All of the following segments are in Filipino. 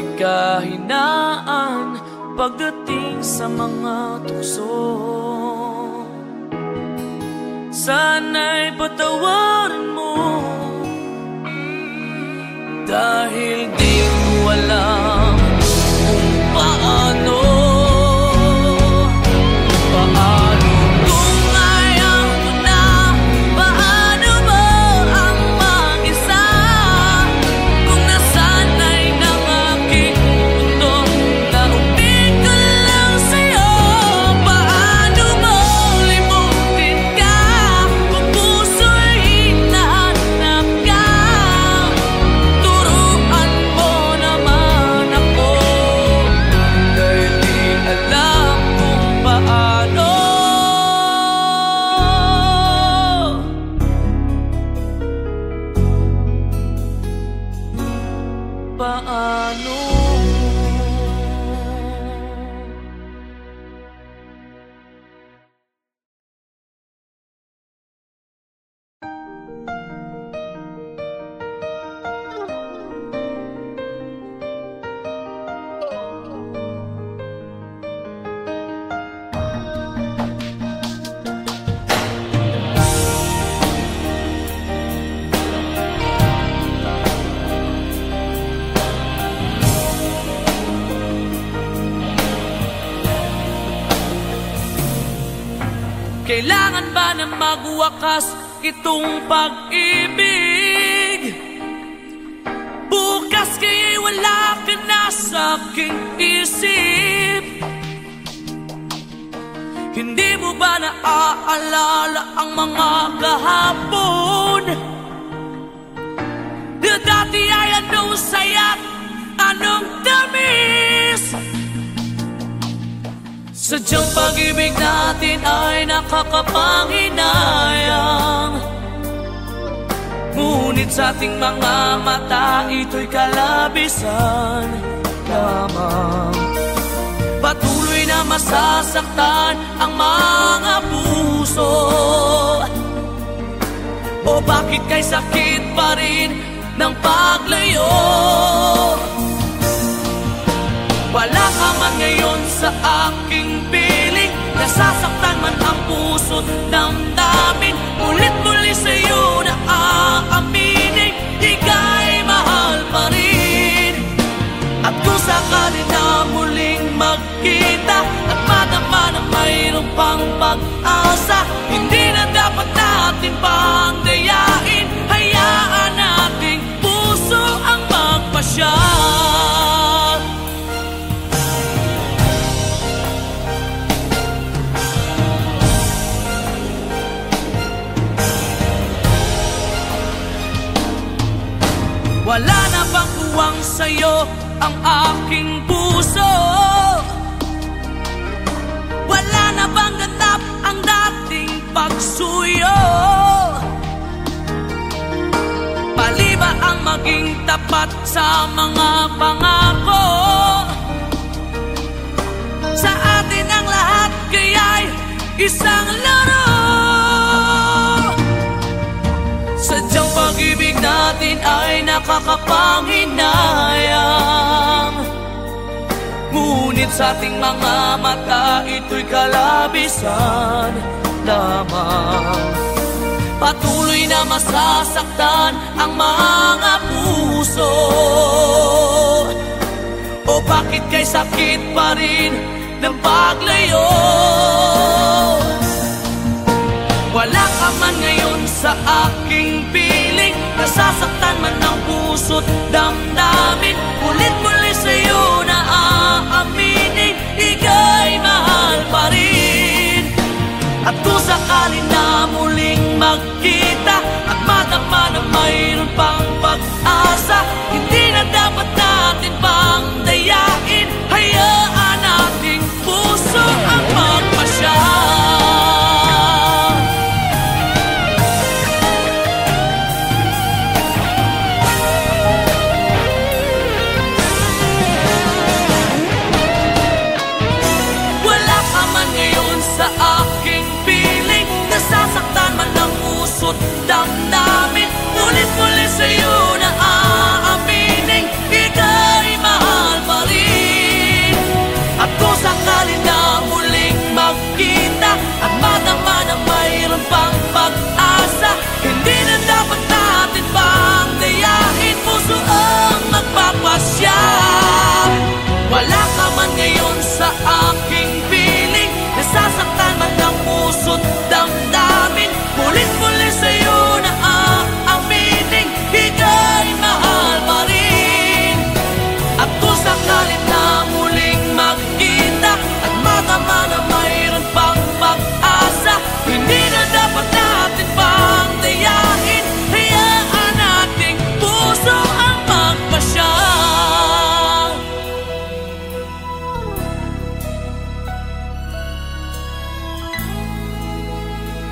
May kahinaan pagdating sa mga tukso. Sana'y patawarin mo, dahil di ko alam kung paano. Kailangan ba na magwakas itong pag-ibig? Bukas kaya'y wala ka na sa aking isip. Hindi mo ba naaalala ang mga kahapon? Na dati ay anong saya't anong tamis? Sadyang pag-ibig natin ay nakakapanghinayang, ngunit sa ating mga mata ito'y kalabisan lamang. Patuloy na masasaktan ang mga puso. O bakit kay sakit pa rin ng paglayo? Wala ka man ngayon sa aking piling, nasasaktan man ang puso't damdamin. Ulit-muli sa'yo na aaminin, ika'y mahal pa rin. At kung sakali na muling magkita at madama na mayroong pang pag-asa, hindi na dapat natin pang dayain. Hayaan nating puso ang magpasya. Wala na bang buwang sa'yo ang aking puso? Wala na bang ganap ang dating pagsuyo? Mali ba ang maging tapat sa mga pangako? Sa atin ang lahat kaya'y isang laro. Sadyang pag-ibig natin ay nakakapanghinayang, ngunit sa ating mga mata ito'y kalabisan lamang. Patuloy na masasaktan ang mga puso. O bakit kay sakit pa rin ng paglayo? Wala ka man ngayon sa aking piling, nasasaktan man ang puso't damdamin. Ulit-muli sa'yo na aaminin, ika'y mahal pa rin. At kung sakali na muling magkita at madama na mayroon pang pag-asa, hindi na dapat natin pang dayain. Hayaan nating puso ang magpasya. Damdamin, ulit-muli sa'yo na aaminin, ika'y mahal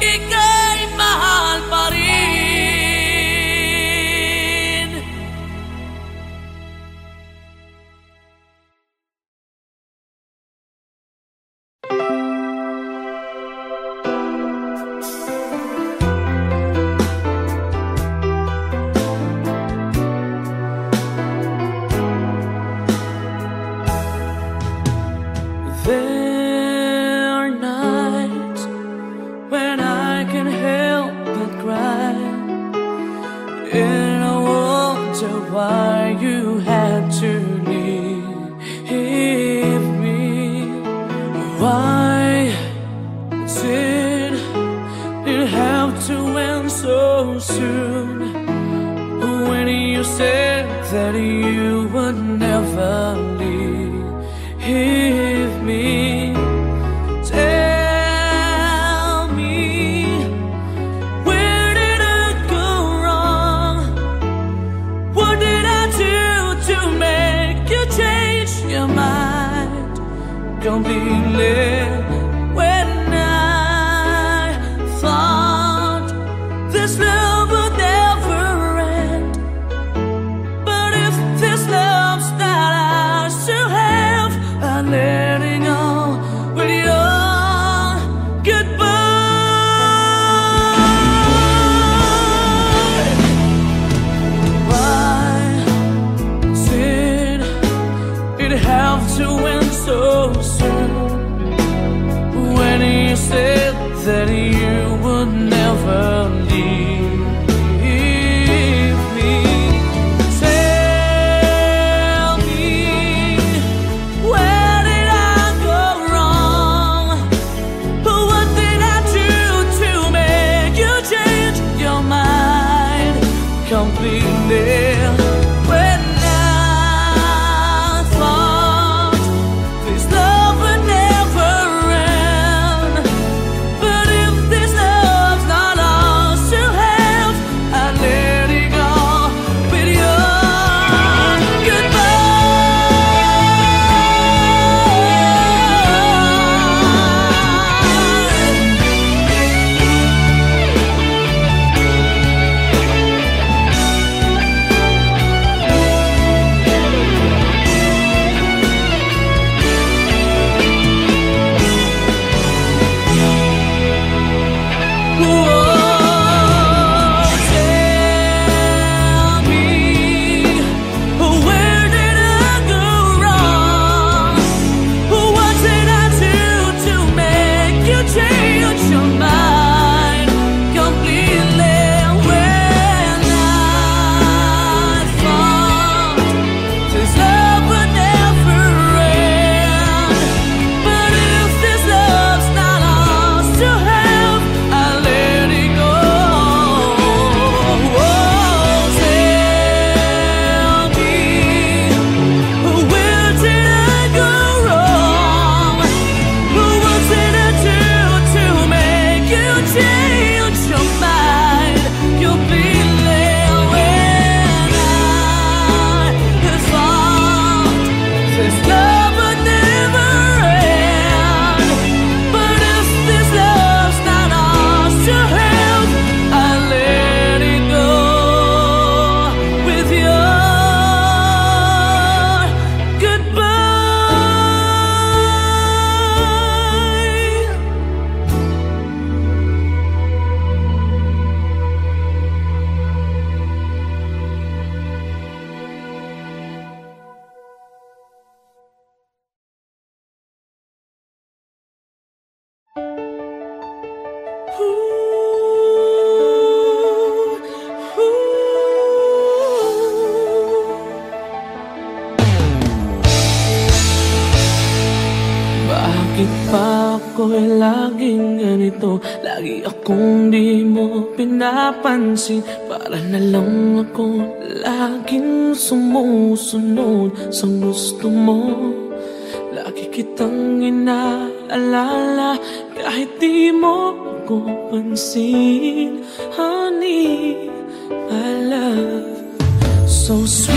ika'y mahal pa rin. There are nights when I can help but cry, and I wonder why you had to leave me. Why did it have to end so soon? When you said that you would never leave me, tell me, where did I go wrong? What did I do to make you change your mind completely? When I thought this love would never end, but if this love's not ours to have, I'm letting go with your goodbye. Why did it have to end so soon? When you said that you would never leave me, tell me, where did I go wrong? What did I do to make you change your mind completely? When I thought this love would never end, but if this love's not ours to have, I let it go with your Bakit pa ako'y laging ganito? Lagi akong di mo pinapansin. Para na lang ako laging sumusunod sa gusto mo. Lagi kitang inaalala kahit di mo ko pansin. Honey, my love, so sweet.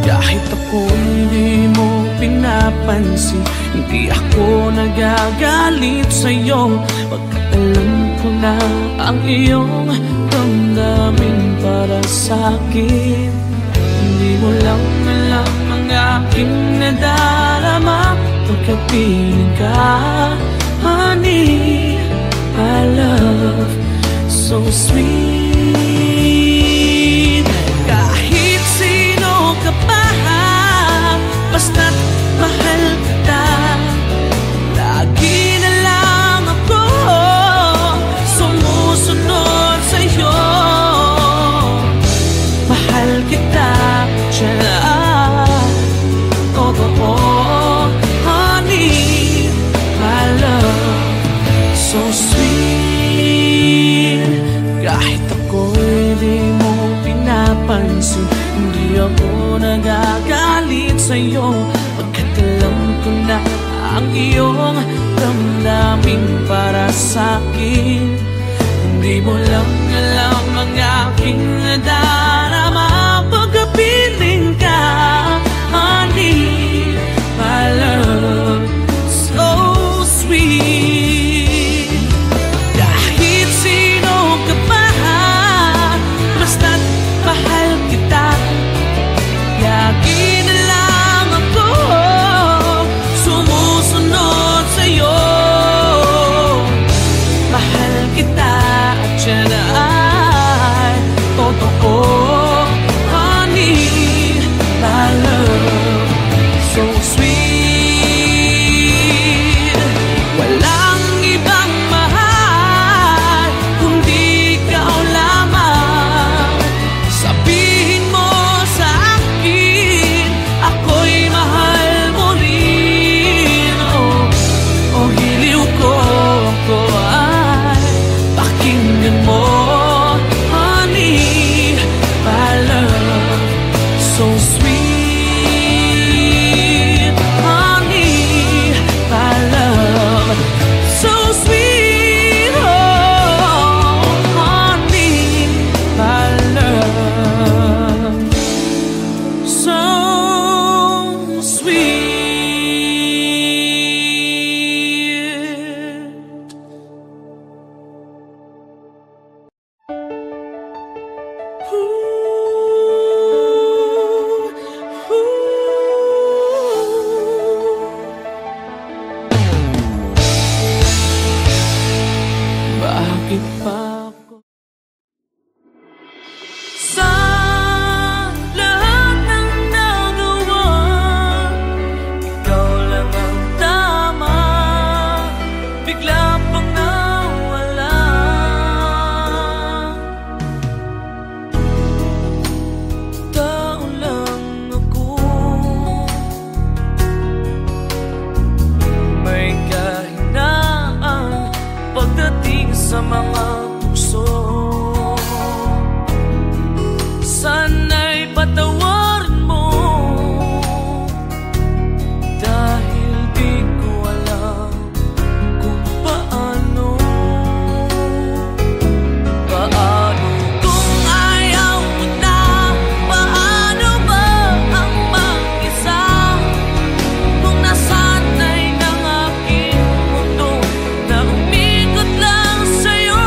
Kahit ako hindi mo pinapansin, pinapansin. Hindi ako nagagalit sa'yo, pagkat alam ko na ang iyong damdamin para sa'kin. Hindi mo lang alam ang aking nadarama pagkapiling ka. Honey, my love, so sweet. Kahit sino ka pa, basta't mahal kita. Lagi na lang ako sumusunod sa'yo. Mahal kita, totoo. Honey, my love, so sweet. Kahit ako'y di mo pinapansin, hindi ako nagagalit sa'yo, pagkat alam ko na ang iyong damdamin para sa'kin. Hindi mo lang alam ang aking nadarama pagkapiling ka. Honey, my love, so sweet. Kahit sino ka pa, basta't mahal kita. Lagi na lang ako sumusunod sa'yo. Mahal kita at siya ay totoo. Honey, my love, so sweet. Walang ibang mahal kundi ikaw lamang. Sabihin mo sa akin, ako'y mahal mo rin. Oh, hiliw ko ay pakinggan mo. Honey, my love, so sweet. Honey, my love, so sweet. Oh, honey, my love, so sweet. Bakit pa ako sa lahat ng nagawa, ikaw lang ang tama, bigla pang nawala. Tao lang ako, may kahinaan pagdating sa mga tukso. Sana'y patawarin mo, dahil di ko alam kung paano. Paano kung ayaw mo na? Paano ba ang mag-isa? Kung nasanay ng aking mundo na umikot lang sa'yo.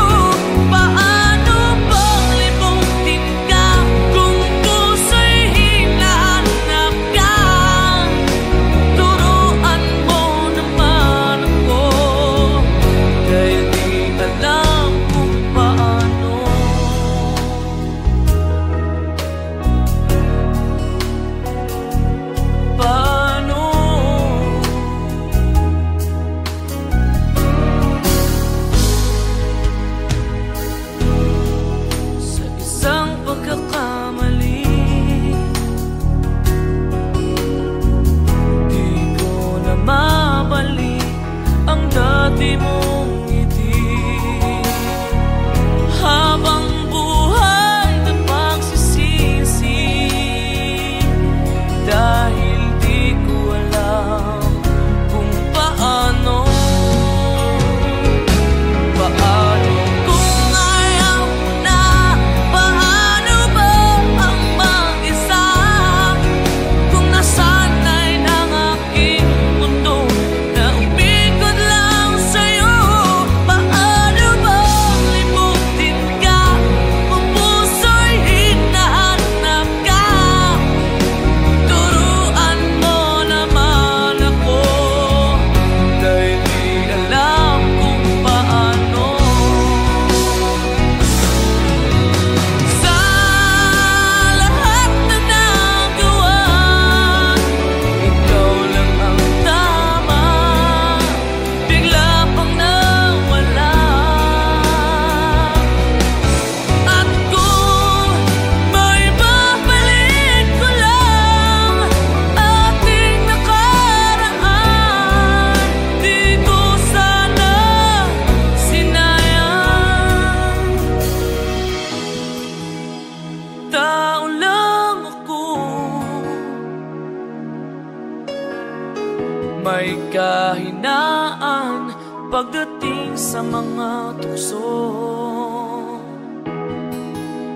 may kahinaan pagdating sa mga tukso.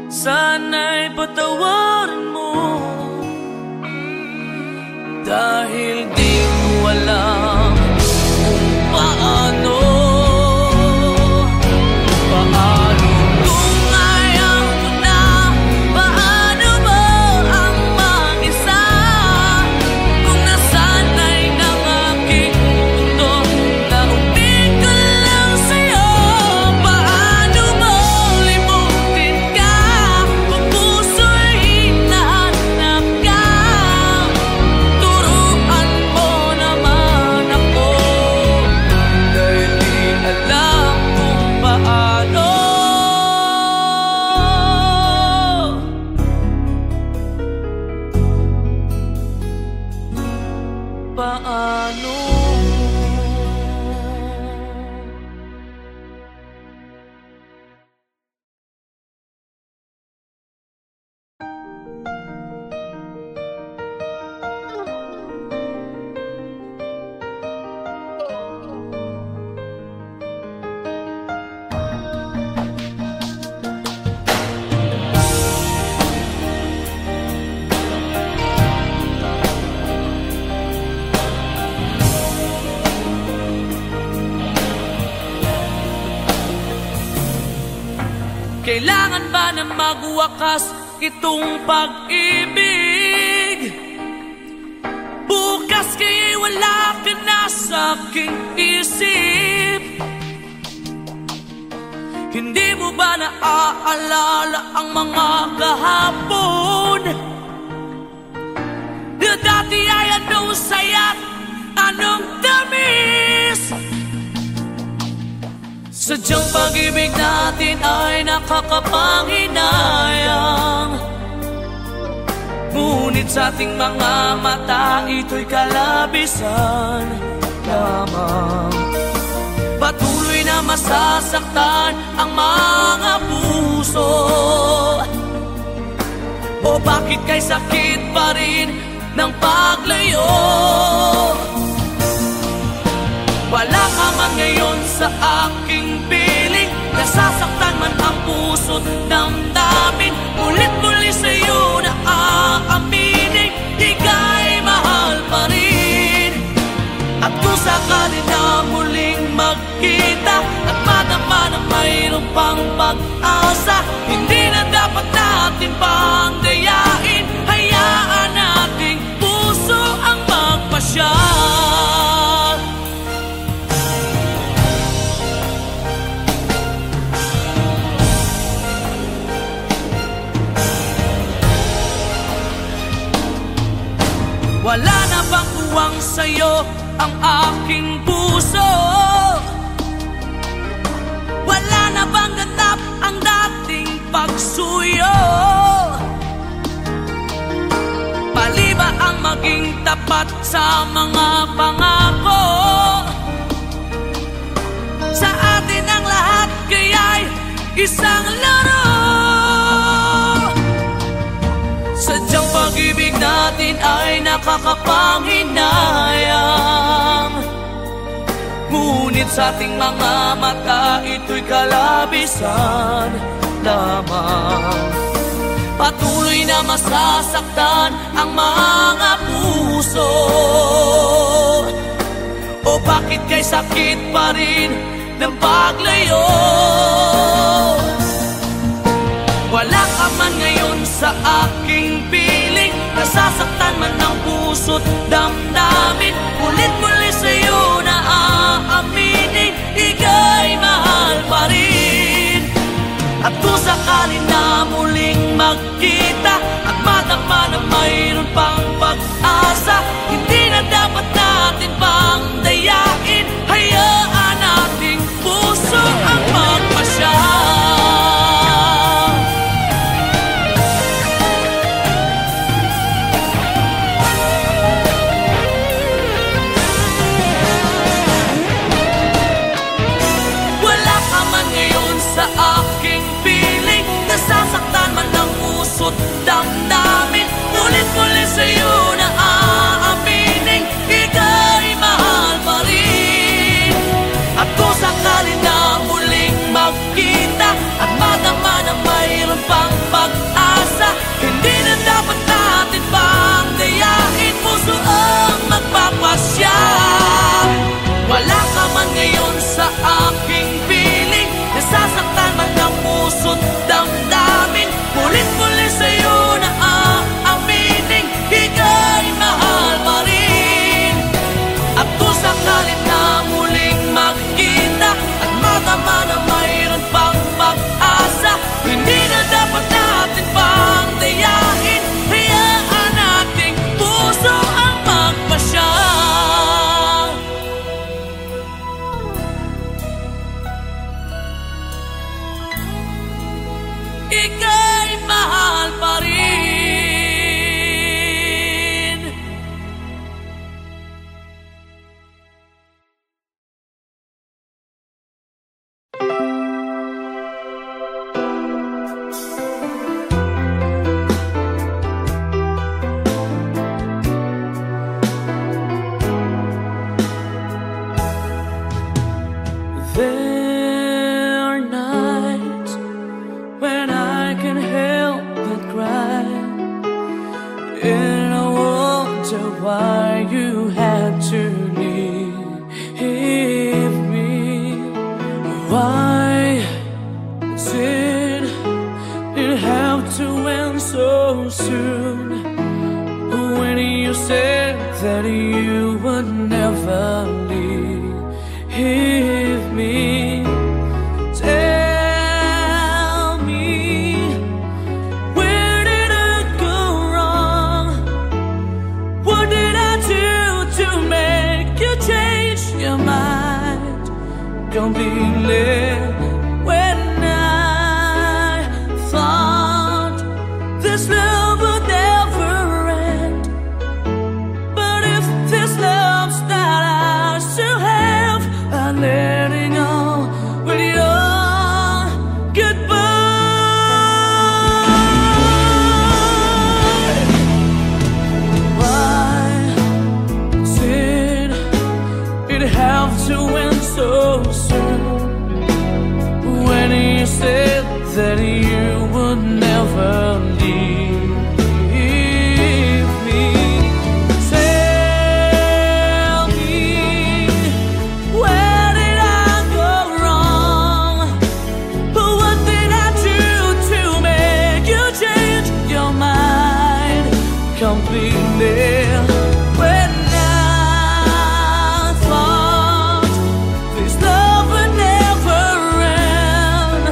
Sana'y patawarin mo, dahil di ko alam kung paano. Kung ayaw mo na, paano mo ang mag-isa? Kung nasanay ng aking mundo na umig ko lang sa'yo, paano mo limutin ka kung puso'y hinahanap ka? Turuan mo naman ako, dahil di alam kung paano. Paano? Kailangan ba na magwakas itong pag-ibig? Bukas kaya'y wala ka na sa aking isip. Hindi mo ba naaalala ang mga kahapon? Na dati ay anong saya't anong tamis? Sadyang pag-ibig natin ay nakakapanghinayang, ngunit sa ating mga mata ito'y kalabisan lamang. Patuloy na masasaktan ang mga puso. O bakit kay sakit pa rin ng paglayo? Wala ka man ngayon sa aking piling, nasasaktan man ang puso't damdamin. Ulit-muli sa'yo na aaminin, ika'y mahal pa rin. At kung sakali na muling magkita at madama na mayroon pang pag-asa, hindi na dapat natin pang dayain. Hayaan nating puso ang magpasya. Wala na bang uwang sa'yo ang aking puso? Wala na bang ganap ang dating pagsuyo? Mali ba ang maging tapat sa mga pangako? Sa atin ang lahat kaya'y isang laro. Sadyang pag-ibig natin ay nakakapanghinayang, ngunit sa ating mga mata ito'y kalabisan lamang. Patuloy na masasaktan ang mga puso. O bakit kay sakit pa rin ng paglayo? Wala ka man ngayon sa aking piling, nasasaktan man ang puso't damdamin. Ulit-muli sa'yo na aaminin, ika'y mahal pa rin. At kung sakali na muling magkita at madama na mayroon pang pag-asa, hindi na dapat natin pang dayain. Hayaan nating puso ang magpasya. completely. When I thought this love would never end, but if this love's not ours to have, I'm letting go with your goodbye. Why did it have to end so soon? When you said that you would never leave me, tell me, where did I go wrong? What did I do to make you change your mind completely? When I thought this love would never end,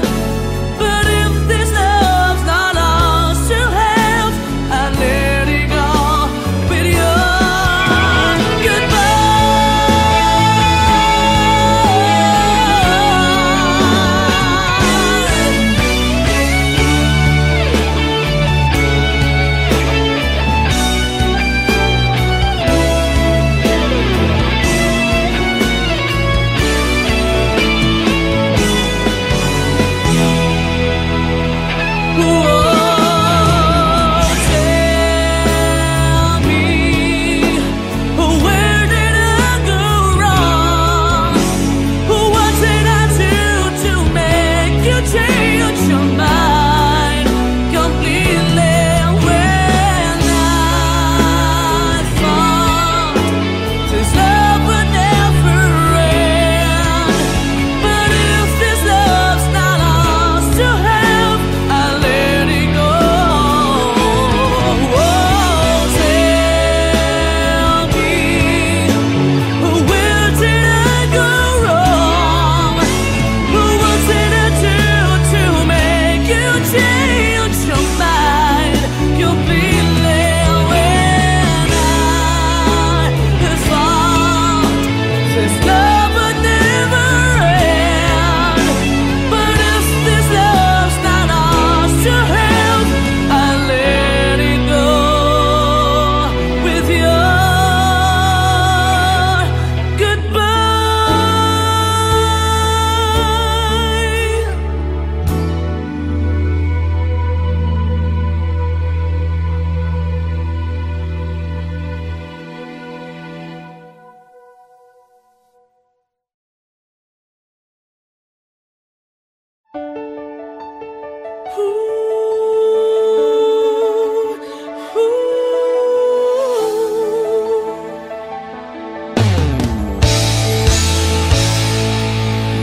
but if this love's not ours to have, I let it go with your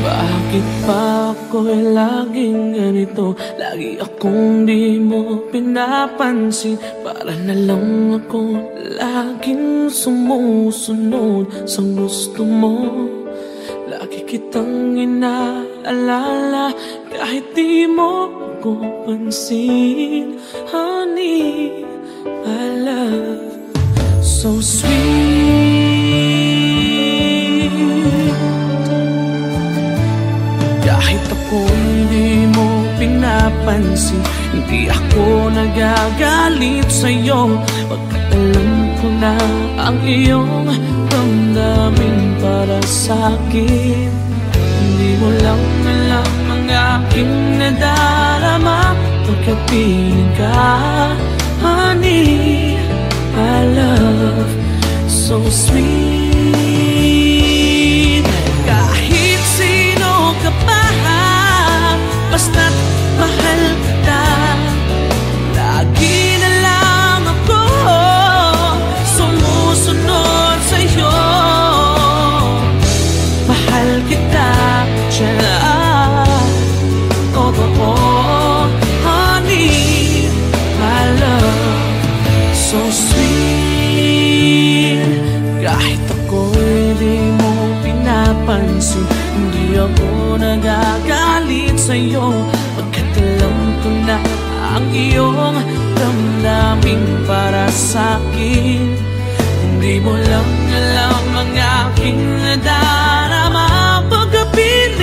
bakit pa ako'y laging ganito? Lagi akong di mo pinapansin. Para na lang ako laging sumusunod sa gusto mo. Lagi kitang inaalala kahit di mo ako pansin. Honey, my love, so sweet. Kahit ako hindi mo pinapansin, hindi ako nagagalit sa'yo, pagkat alam ko na ang iyong damdamin para sa'kin. Hindi mo lang alam ang aking nadarama pagkapiling ka. Honey, my love, so sweet. Kahit sino ka pa, basta't mahal kita, lagi na lang ako sumusunod sa'yo. Mahal kita, totoo, honey, my love, so sweet. Kahit ako'y di mo pinapansin, hindi ako nagagalit sa'yo, pagkat alam ko na ang iyong damdamin para sa'kin. Hindi mo lang alam ang aking nadarama pagkapiling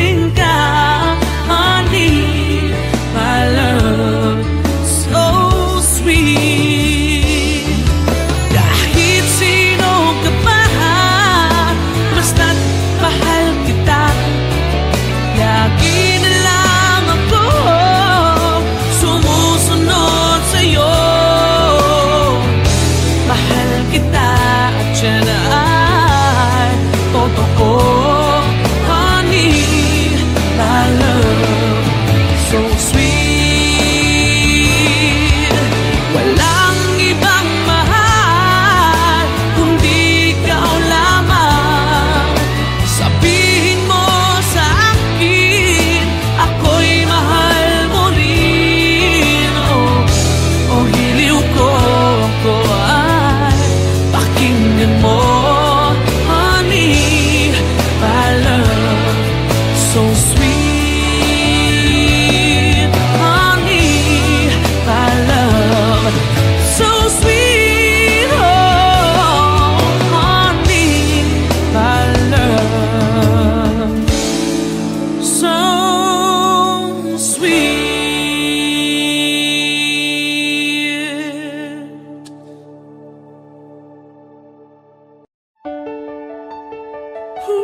Bakit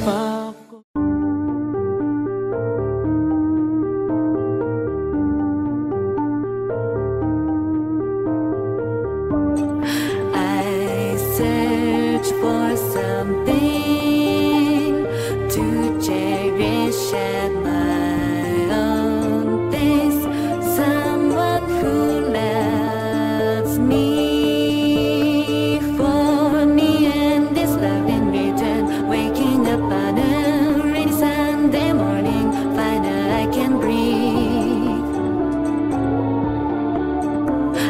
pa ako? I search for something to cherish at my own pace. Someone who loves me for me, and this love in return. Waking up on a rainy Sunday morning, find out I can breathe.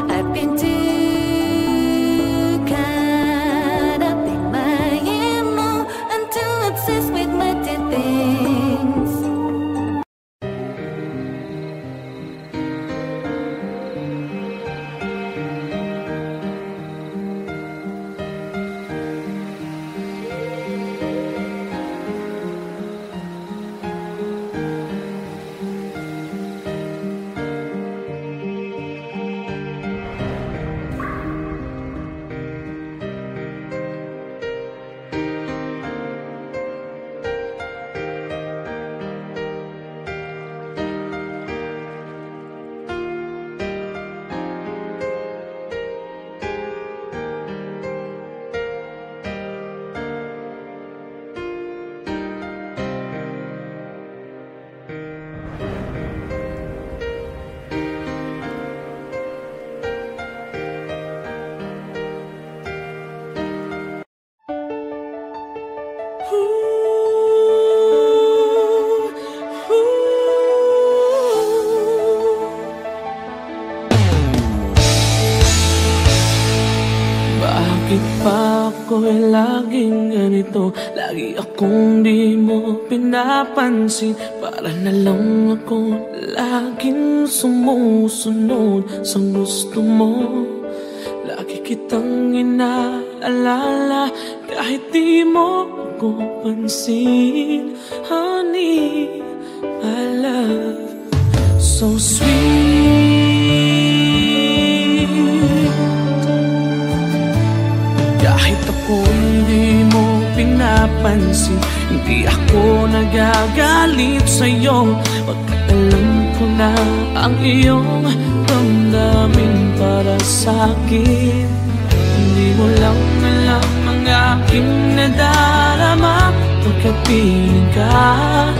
I've been too caught up in my emo and too obsessed with my dead things. Bakit pa ako'y laging ganito? Lagi akong di mo pinapansin. Para na lang ako laging sumusunod sa gusto mo. Lagi kitang inaalala kahit di mo ako pansin. Honey, my love, so sweet. Kahit ako hindi mo pinapansin, hindi ako nagagalit sa'yo. Pagkat alam ko na ang iyong damdamin para sa'kin. Hindi mo lang alam ang aking nadarama. Pagkat piling ka